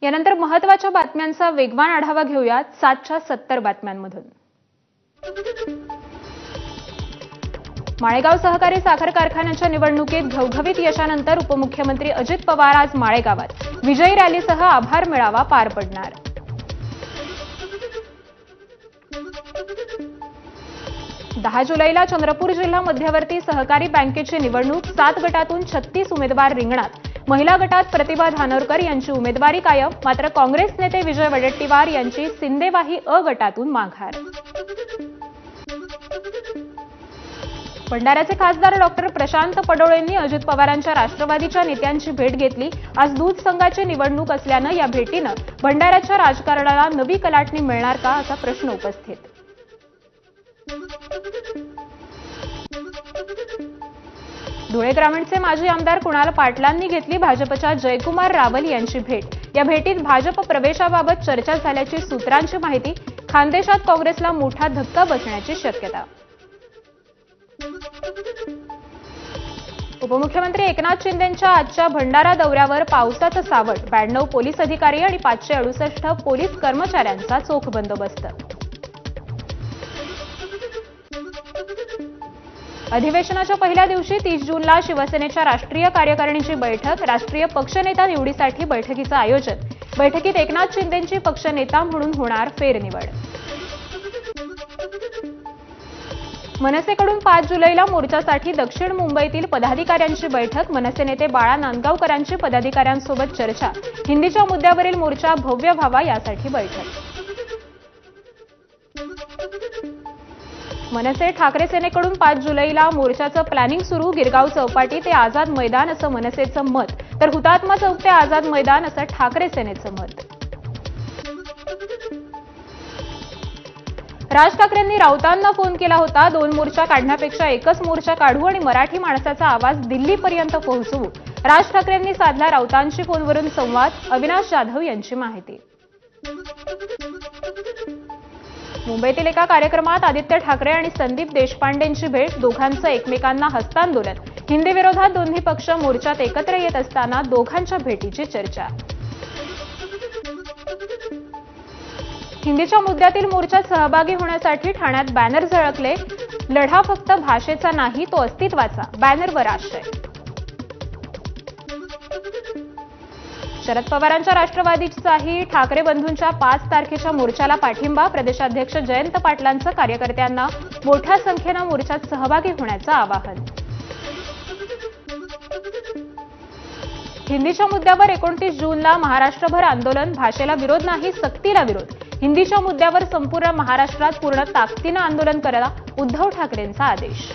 यानंतर महत्त्वाच्या बातम्यांचा वेगवान आढावा घेऊयात 7च्या 70 बातम्यांमधून। माळेगाव सहकारी साखर कारखान्याच्या निवडणुकीत घवघवीत यशानंतर उपमुख्यमंत्री अजित पवार आज माळेगावात विजयी रॅलीसह आभार मेळावा पार पडणार। 10 जुलैला चंद्रपूर जिल्हा मध्यवर्ती सहकारी बँकेची निवडणूक 7 गटातून 36 उमेदवार रिंगणात। महिला गटात प्रतिभा धानोरकर यांची उमेदवारी कायम, मात्र काँग्रेस नेते विजय वडेट्टीवार यांची सिंदेवाही अ गटातून माघार। भंडाऱ्याचे खासदार डॉक्टर प्रशांत पडोळेंनी अजित पवारांच्या राष्ट्रवादीच्या नेत्यांची भेट घेतली। आज दूध संघाची निवडणूक असल्यानं या भेटीनं भंडाऱ्याच्या राजकारणाला नवी कलाटणी मिळणार का असा प्रश्न उपस्थित। धुळे ग्रामीणचे माजी आमदार कुणाल पाटलांनी घेतली भाजपच्या जयकुमार रावल यांची भेट। या भेटीत भाजप प्रवेशाबाबत चर्चा झाल्याची सूत्रांची माहिती। खानदेशात काँग्रेसला मोठा धक्का बसण्याची शक्यता। उपमुख्यमंत्री एकनाथ शिंदेंच्या आजच्या भंडारा दौऱ्यावर पावसाचं सावट। 92 पोलीस अधिकारी आणि 568 पोलीस कर्मचाऱ्यांचा चोख बंदोबस्त। अधिवेशनाच्या पहिल्या दिवशी 30 जूनला शिवसेनेच्या राष्ट्रीय कार्यकारिणीची बैठक। राष्ट्रीय पक्षनेता निवडीसाठी बैठकीचं आयोजन। बैठकीत एकनाथ शिंदेंची पक्षनेता म्हणून होणार फेरनिवड। मनसेकडून 5 जुलैला मोर्चासाठी दक्षिण मुंबईतील पदाधिकाऱ्यांची बैठक। मनसे नेते बाळा नांदगावकरांची पदाधिकाऱ्यांसोबत चर्चा। हिंदीच्या मुद्द्यावरील मोर्चा भव्य व्हावा यासाठी बैठक। मनसे ठाकरे सेनेकडून 5 जुलैला मोर्चाचं प्लॅनिंग सुरू। गिरगाव चौपाटी ते आझाद मैदान असं मनसेचं मत, तर हुतात्मा चौक ते आझाद मैदान असं ठाकरे सेनेचं मत। राज ठाकरेंनी राऊतांना फोन केला होता। 2 मोर्चा काढण्यापेक्षा एकच मोर्चा काढू आणि मराठी माणसाचा आवाज दिल्लीपर्यंत पोहोचवू। राज ठाकरेंनी साधला राऊतांशी फोनवरून संवाद। अविनाश जाधव यांची माहिती। मुंबईतील एका कार्यक्रमात आदित्य ठाकरे आणि संदीप देशपांडेंची भेट। दोघांचं एकमेकांना हस्तांदोलन। हिंदी विरोधात दोन्ही पक्ष मोर्चात एकत्र येत असताना दोघांच्या भेटीची चर्चा। हिंदीच्या मुद्द्यातील मोर्चात सहभागी होण्यासाठी ठाण्यात बॅनर झळकले। लढा फक्त भाषेचा नाही, तो अस्तित्वाचा, बॅनरवर आशय। शरद पवारांच्या राष्ट्रवादीचाही ठाकरे बंधूंच्या 5 तारखेच्या मोर्चाला पाठिंबा। प्रदेशाध्यक्ष जयंत पाटलांचं कार्यकर्त्यांना मोठ्या संख्येनं मोर्चात सहभागी होण्याचं आवाहन। हिंदीच्या मुद्द्यावर 29 जूनला महाराष्ट्रभर आंदोलन। भाषेला विरोध नाही, सक्तीला विरोध। हिंदीच्या मुद्द्यावर संपूर्ण महाराष्ट्रात पूर्ण ताकदीनं आंदोलन करा, उद्धव ठाकरेंचा आदेश।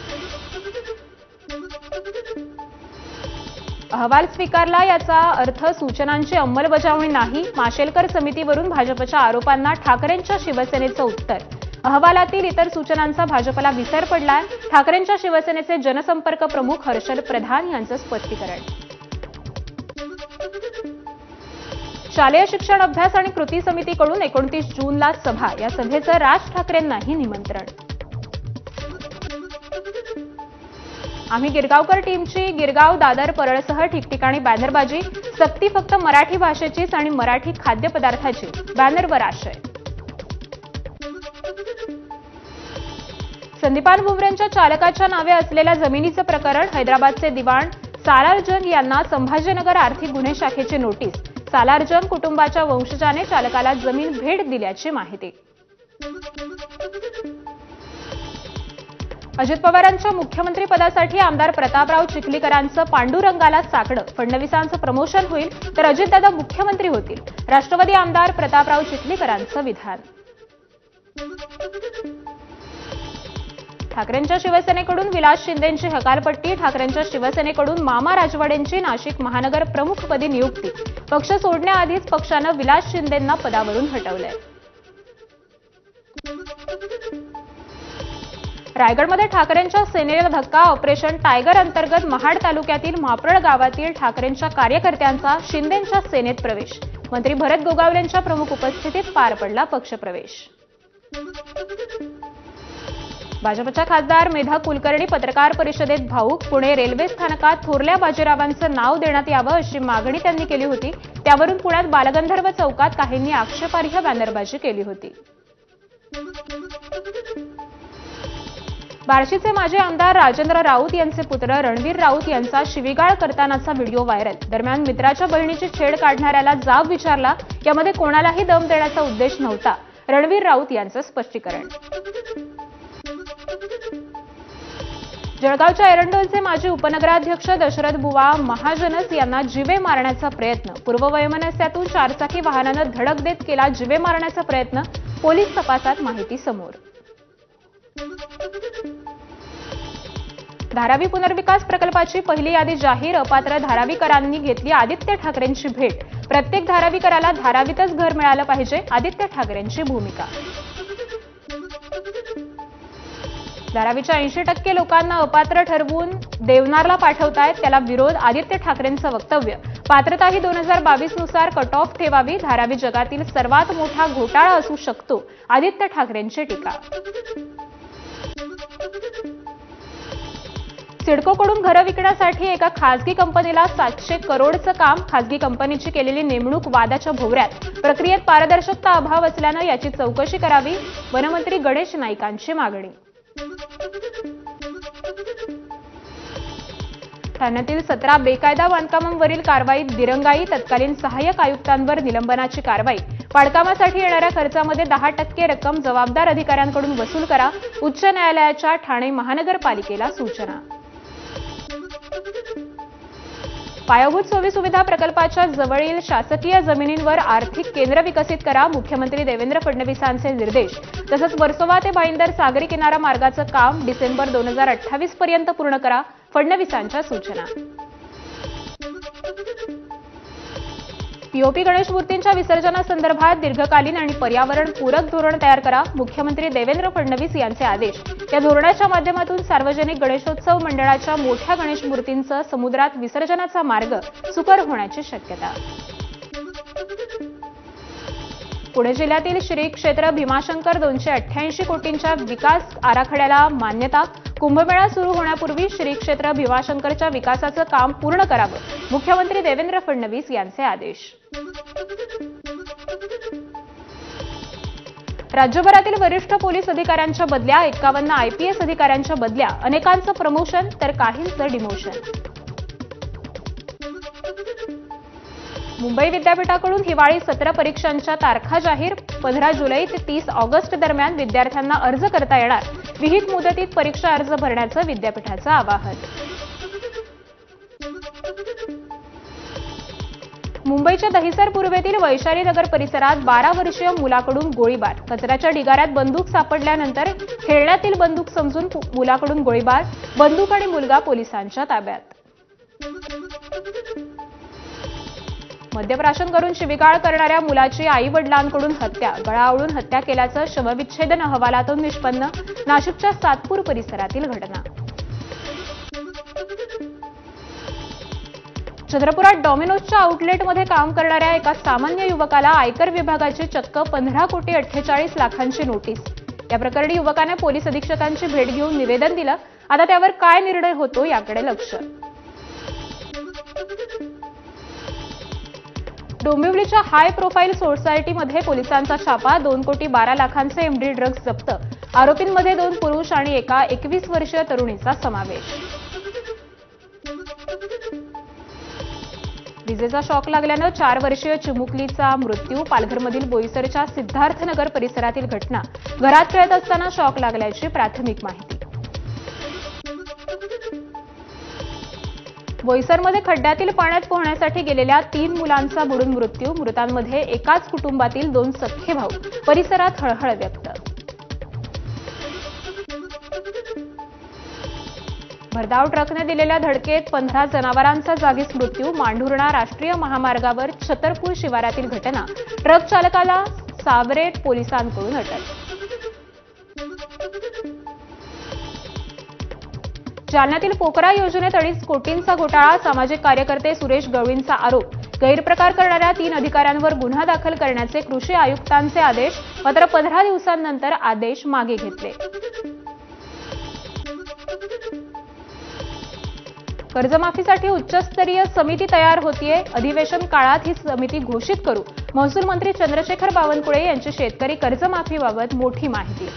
अहवाल स्वीकारला याचा अर्थ सूचनांची अंमलबजावणी नाही। माशेलकर समितीवरून भाजपच्या आरोपांना ठाकरेंच्या शिवसेनेचं उत्तर। अहवालातील इतर सूचनांचा भाजपला विसर पडलाय। ठाकरेंच्या शिवसेनेचे जनसंपर्क प्रमुख हर्षल प्रधान यांचं स्पष्टीकरण। शालेय शिक्षण अभ्यास आणि कृती समितीकडून 29 जूनला सभा। या सभेचं राज ठाकरेंनाही निमंत्रण। आम्ही गिरगावकर टीमची गिरगाव, दादर, परळसह ठिकठिकाणी बॅनरबाजी। सक्ती फक्त मराठी भाषेचीच आणि मराठी खाद्यपदार्थाची, बॅनरवर आशय। संदीपान बुमरेंच्या चालकाच्या नावे असलेल्या जमिनीचं प्रकरण। हैदराबादचे दिवाण सालारजंग यांना संभाजीनगर आर्थिक गुन्हे शाखेची नोटीस। सालारजंग कुटुंबाच्या वंशजाने चालकाला जमीन भेट दिल्याची माहिती। अजित पवारांच्या मुख्यमंत्रीपदासाठी आमदार प्रतापराव चिखलीकरांचं पांडुरंगाला साकडं। फडणवीसांचं प्रमोशन होईल तर अजितदादा मुख्यमंत्री होतील, राष्ट्रवादी आमदार प्रतापराव चिखलीकरांचं विधान। ठाकरेंच्या शिवसेनेकडून विलास शिंदेंची हकालपट्टी। ठाकरेंच्या शिवसेनेकडून मामा राजवाडेंची नाशिक महानगर प्रमुखपदी नियुक्ती। पक्ष सोडण्याआधीच पक्षानं विलास शिंदेंना पदावरून हटवलंय। रायगडमध्ये ठाकरेंच्या सेनेला धक्का। ऑपरेशन टायगर अंतर्गत महाड तालुक्यातील मापरळ गावातील ठाकरेंच्या कार्यकर्त्यांचा शिंदेंच्या सेनेत प्रवेश। मंत्री भरत गोगावलेंच्या प्रमुख उपस्थितीत पार पडला पक्षप्रवेश। भाजपच्या खासदार मेधा कुलकर्णी पत्रकार परिषदेत भाऊक. पुणे रेल्वे स्थानकात थोरल्या बाजीरावांचं नाव देण्यात यावं अशी मागणी त्यांनी केली होती. त्यावरून पुण्यात बालगंधर्व चौकात काहींनी आक्षेपार्ह बॅनरबाजी केली होती. बार्शीचे माजी आमदार राजेंद्र राऊत यांचे पुत्र रणवीर राऊत यांचा शिवीगाळ करतानाचा व्हिडिओ व्हायरल. दरम्यान मित्राच्या बहिणीची छेड काढणाऱ्याला जाब विचारला. यामध्ये कोणालाही दम देण्याचा उद्देश नव्हता. रणवीर राऊत यांचं स्पष्टीकरण. जळगावच्या एरंडोलचे माजी उपनगराध्यक्ष दशरथ बुवा महाजनस यांना जीवे मारण्याचा प्रयत्न. पूर्ववैमनस्यातून चारचाकी वाहनानं धडक देत केला जीवे मारण्याचा प्रयत्न. पोलीस तपासात माहिती समोर. धारावी पुनर्विकास प्रकल्पाची पहिली यादी जाहीर. अपात्र धारावीकरांनी घेतली आदित्य ठाकरेंची भेट. प्रत्येक धारावीकराला धारावीतच घर मिळालं पाहिजे, आदित्य ठाकरेंची भूमिका. धारावीच्या 80% लोकांना अपात्र ठरवून देवनारला पाठवतायत, त्याला विरोध. आदित्य ठाकरेंचं वक्तव्य. पात्रता ही 2022 नुसार कट ऑफ ठेवावी. धारावी जगातील सर्वात मोठा घोटाळा असू शकतो, आदित्य ठाकरेंची टीका. सिडकोकडून घरं विकण्यासाठी एका खासगी कंपनीला 700 करोडचं काम. खासगी कंपनीची केलेली नेमणूक वादाच्या भोवऱ्यात. प्रक्रियेत पारदर्शकता अभाव असल्यानं याची चौकशी करावी. वनमंत्री गणेश नाईकांची मागणी. ठाण्यातील 17 बेकायदा बांधकामांवरील कारवाईत दिरंगाई. तत्कालीन सहाय्यक आयुक्तांवर निलंबनाची कारवाई. बांधकामासाठी येणाऱ्या खर्चामध्ये 10% रक्कम जबाबदार अधिकाऱ्यांकडून वसूल करा. उच्च न्यायालयाच्या ठाणे महानगरपालिकेला सूचना. पायाभूत सोयीसुविधा प्रकल्पाच्या जवळील शासकीय जमिनींवर आर्थिक केंद्र विकसित करा. मुख्यमंत्री देवेंद्र फडणवीसांचे निर्देश. तसंच वर्सोवा ते भाईंदर सागरी किनारा मार्गाचं काम डिसेंबर 2028 पर्यंत पूर्ण करा. फडणवीसांच्या सूचना. पीओपी गणेश मूर्तींच्या विसर्जनासंदर्भात दीर्घकालीन आणि पर्यावरणपूरक धोरण तयार करा. मुख्यमंत्री देवेंद्र फडणवीस यांचे आदेश. या धोरणाच्या माध्यमातून सार्वजनिक गणेशोत्सव मंडळाच्या मोठ्या गणेश मूर्तींचं समुद्रात विसर्जनाचा मार्ग सुकर होण्याची शक्यता. पुणे जिल्ह्यातील श्री क्षेत्र भीमाशंकर 288 कोटींच्या विकास आराखड्याला मान्यता. कुंभमेळा सुरू होण्यापूर्वी श्री क्षेत्र भीमाशंकरच्या विकासाचं काम पूर्ण करावं. मुख्यमंत्री देवेंद्र फडणवीस यांचे आदेश. राज्यभरातील वरिष्ठ पोलीस अधिकाऱ्यांच्या बदल्या. 51 आयपीएस अधिकाऱ्यांच्या बदल्या. अनेकांचं प्रमोशन तर काहींचं डिमोशन. मुंबई विद्यापीठाकडून हिवाळी सत्र परीक्षांच्या तारखा जाहीर. 15 जुलै ते 30 ऑगस्ट दरम्यान विद्यार्थ्यांना अर्ज करता येणार. विहित मुदतीत परीक्षा अर्ज भरण्याचं विद्यापीठाचं आवाहन. मुंबईच्या दहिसर पूर्वेतील वैशाली नगर परिसरात 12 वर्षीय मुलाकडून गोळीबार. कचऱ्याच्या ढिगाऱ्यात बंदूक सापडल्यानंतर खेळण्यातील बंदूक समजून मुलाकडून गोळीबार. बंदूक आणि मुलगा पोलिसांच्या ताब्यात. मद्यप्राशन करून शिवीगाळ करणाऱ्या मुलाची आई-वडिलांकडून हत्या. गळा आवळून हत्या केल्याचं शवविच्छेदन अहवालातून निष्पन्न. नाशिकच्या सातपूर परिसरातील घटना. चंद्रपुरात डॉमिनोजच्या आउटलेटमध्ये काम करणाऱ्या एका सामान्य युवकाला आयकर विभागाची चक्क 15 कोटी 48 लाखांची नोटीस. या प्रकरणी युवकाने पोलीस अधीक्षकांची भेट घेऊन निवेदन दिलं. आता त्यावर काय निर्णय होतो याकडे लक्ष. डोंबिवलीच्या हाय प्रोफाईल सोसायटीमध्ये पोलिसांचा छापा. 2 कोटी 12 लाखांचे एमडी ड्रग्ज जप्त. आरोपींमध्ये 2 पुरुष आणि एका 21 वर्षीय तरुणीचा समावेश. विजेचा शॉक लागल्यानं 4 वर्षीय चिमुकलीचा मृत्यू. पालघरमधील बोईसरच्या सिद्धार्थनगर परिसरातील घटना. घरात खेळत असताना शॉक लागल्याची प्राथमिक माहिती. बोईसरमध्ये खड्ड्यातील पाण्यात पोहण्यासाठी गेलेल्या 3 मुलांचा बुडून मृत्यू. मृतांमध्ये एकाच कुटुंबातील 2 सख्खे भाऊ. परिसरात हळहळ व्यक्त. भरधाव ट्रकने दिलेल्या धडकेत 15 जनावरांचा जागीच मृत्यू. मांढुर्णा राष्ट्रीय महामार्गावर छतरपूर शिवारातील घटना. ट्रक चालकाला सावरे पोलिसांकडून अटक. जालन्यातील पोकरा योजनेत 2.5 कोटींचा घोटाळा. सामाजिक कार्यकर्ते सुरेश गवळींचा आरोप. गैरप्रकार करणाऱ्या 3 अधिकाऱ्यांवर गुन्हा दाखल करण्याचे कृषी आयुक्तांचे आदेश. मात्र 15 दिवसांनंतर आदेश मागे घेतले. कर्जमाफीसाठी उच्चस्तरीय समिती तयार होतीये. अधिवेशन काळात ही समिती घोषित करू. महसूल मंत्री चंद्रशेखर बावनकुळे यांची शेतकरी कर्जमाफीबाबत मोठी माहिती.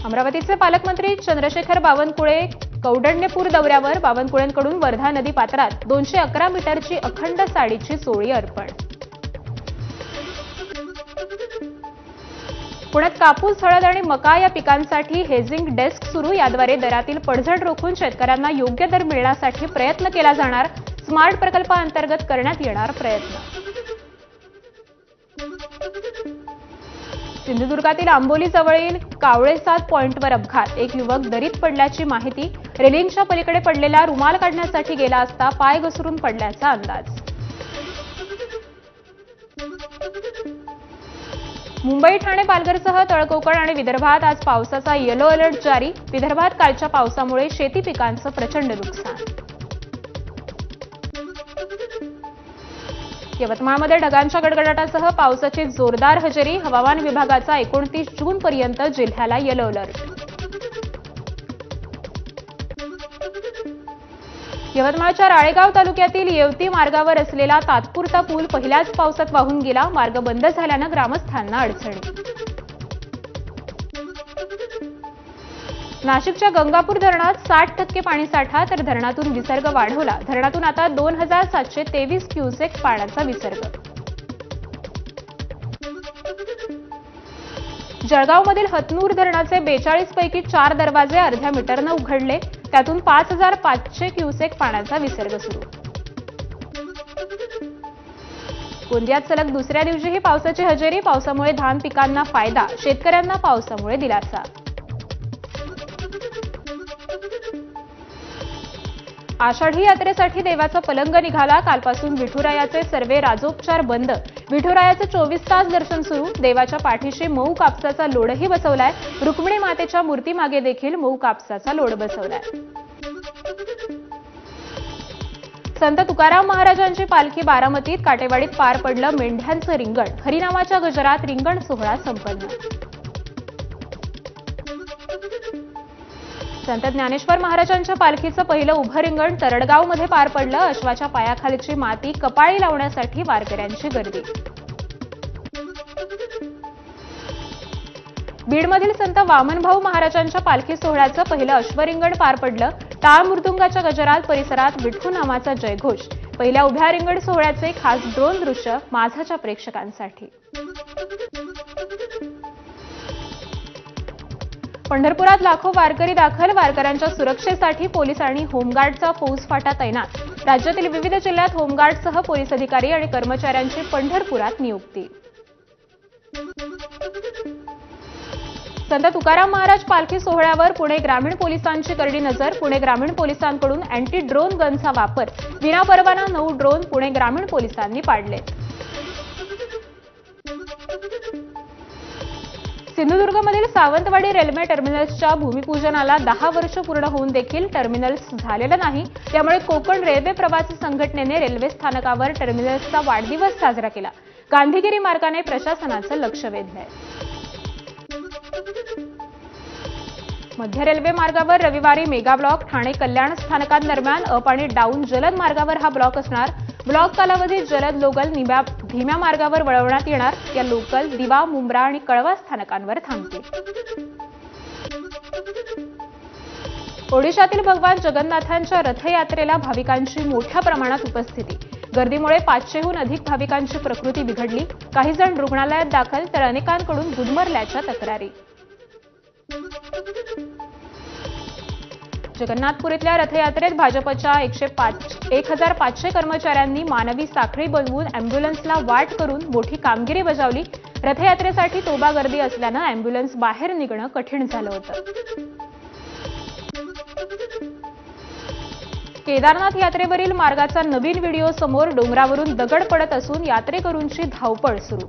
अमरावतीचे पालकमंत्री चंद्रशेखर बावनकुळे कौंडण्यपूर दौऱ्यावर. बावनकुळेंकडून वर्धा नदी पात्रात 211 मीटरची अखंड साडीची चोळी अर्पण. पुण्यात कापूस, हळद आणि मका या पिकांसाठी हेजिंग डेस्क सुरू. याद्वारे दरातील पडझड रोखून शेतकऱ्यांना योग्य दर मिळण्यासाठी प्रयत्न केला जाणार. स्मार्ट प्रकल्पाअंतर्गत करण्यात येणार प्रयत्न. सिंधुदुर्गातील आंबोलीजवळील कावळेसाद पॉइंटवर अपघात. एक युवक दरीत पडल्याची माहिती. रेलिंगच्या पलीकडे पडलेला रुमाल काढण्यासाठी गेला असता पाय घसरून पडल्याचा अंदाज. मुंबई, ठाणे, पालघरसह तळकोकण आणि विदर्भात आज पावसाचा येलो अलर्ट जारी. विदर्भात कालच्या पावसामुळे शेती पिकांचं प्रचंड नुकसान. यवतमाळमध्ये ढगांच्या गडगडाटासह पावसाची जोरदार हजेरी. हवामान विभागाचा 29 जूनपर्यंत जिल्ह्याला येलो अलर्ट. यवतमाळच्या राळेगाव तालुक्यातील येवती मार्गावर असलेला तात्पुरता पूल पहिल्याच पावसात वाहून गेला. मार्ग बंद झाल्यानं ग्रामस्थांना अडचणी. नाशिकच्या गंगापूर धरणात 60% पाणीसाठा, तर धरणातून विसर्ग वाढवला. धरणातून आता 2723 क्युसेक पाण्याचा विसर्ग. जळगावमधील हतनूर धरणाचे 42 पैकी 4 दरवाजे अर्ध्या मीटरनं उघडले. त्यातून 5500 क्युसेक पाण्याचा विसर्ग सुरू. गोंदियात सलग दुसऱ्या दिवशीही पावसाची हजेरी. पावसामुळे धान पिकांना फायदा, शेतकऱ्यांना पावसामुळे दिलासा. आषाढी यात्रेसाठी देवाचा पलंग निघाला. कालपासून विठुरायाचे सर्वे राजोपचार बंद. विठुरायाचे 24 तास दर्शन सुरू. देवाच्या पाठीशी मऊ कापसाचा लोडही बसवलाय. रुक्मिणी मातेच्या मूर्तीमागे देखील मऊ कापसाचा लोड बसवलाय. संत तुकाराम महाराजांची पालखी बारामतीत काटेवाडीत पार पडलं मेंढ्यांचं रिंगण. हरिनामाच्या गजरात रिंगण सोहळा संपन्न. संत ज्ञानेश्वर महाराजांच्या पालखीचं पहिलं उभं रिंगण तरडगावमध्ये पार पडलं. अश्वाच्या पायाखालची माती कपाळी लावण्यासाठी वारकऱ्यांची गर्दी. बीडमधील संत वामनभाऊ महाराजांच्या पालखी सोहळ्याचं पहिलं अश्वरिंगण पार पडलं. टाळ मृदुंगाच्या गजरात परिसरात विठू नामाचा जयघोष. पहिल्या उभ्या रिंगण सोहळ्याचे खास ड्रोन दृश्य माझाच्या प्रेक्षकांसाठी. पंढरपुरात लाखो वारकरी दाखल. वारकऱ्यांच्या सुरक्षेसाठी पोलीस आणि होमगार्डचा फौजफाटा तैनात. राज्यातील विविध जिल्ह्यात होमगार्डसह पोलीस अधिकारी आणि कर्मचाऱ्यांची पंढरपुरात नियुक्ती. संत तुकाराम महाराज पालखी सोहळ्यावर पुणे ग्रामीण पोलिसांची करडी नजर. पुणे ग्रामीण पोलिसांकडून अँटी ड्रोन गनचा वापर. विनापरवाना 9 ड्रोन पुणे ग्रामीण पोलिसांनी पाडले. सिंधुदुर्गमधील सावंतवाडी रेल्वे टर्मिनल्सच्या भूमिपूजनाला 10 वर्ष पूर्ण होऊन देखील टर्मिनल्स झालेलं नाही. त्यामुळे कोकण रेल्वे प्रवासी संघटनेने रेल्वे स्थानकावर टर्मिनल्सचा वाढदिवस साजरा केला. गांधीगिरी मार्गाने प्रशासनाचं लक्ष वेधलंय. मध्य रेल्वे मार्गावर रविवारी मेगा ब्लॉक. ठाणे कल्याण स्थानकांदरम्यान अप आणि डाऊन जलद मार्गावर हा ब्लॉक असणार. ब्लॉक कालावधीत जलद लोकल धीम्या मार्गावर वळवण्यात येणार. या लोकल दिवा, मुंब्रा आणि कळवा स्थानकांवर थांबतील. ओडिशातील भगवान जगन्नाथांच्या रथयात्रेला भाविकांची मोठ्या प्रमाणात उपस्थिती. गर्दीमुळे 500हून अधिक भाविकांची प्रकृती बिघडली. काही जण रुग्णालयात दाखल, तर अनेकांकडून गुदमरल्याच्या तक्रारी. जगन्नाथपुरीतल्या रथयात्रेत भाजपच्या 1500 कर्मचाऱ्यांनी मानवी साखळी बनवून अँब्युलन्सला वाट करून मोठी कामगिरी बजावली. रथयात्रेसाठी तोबा गर्दी असल्यानं अँब्युलन्स बाहेर निघणं कठीण झालं होतं. केदारनाथ यात्रेवरील मार्गाचा नवीन व्हिडिओ समोर. डोंगरावरून दगड पडत असून यात्रेकरूंची धावपळ सुरू.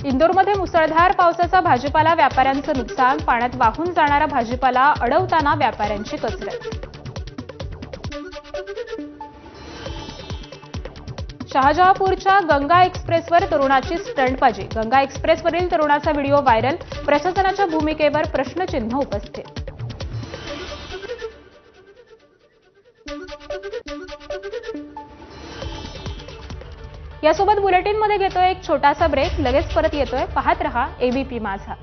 इंदोरमध्ये मुसळधार पावसाचा भाजीपाला व्यापाऱ्यांचं नुकसान. पाण्यात वाहून जाणारा भाजीपाला अडवताना व्यापाऱ्यांची कसरत. शहाजहापूरच्या गंगा एक्सप्रेसवर तरुणाची स्टंटबाजी. गंगा एक्सप्रेसवरील तरुणाचा व्हिडिओ व्हायरल. प्रशासनाच्या भूमिकेवर प्रश्नचिन्ह उपस्थित. यासोबत बुलेटिनमध्ये घेतोय एक छोटासा ब्रेक. लगेच परत येतोय. पाहत रहा एबीपी माझा.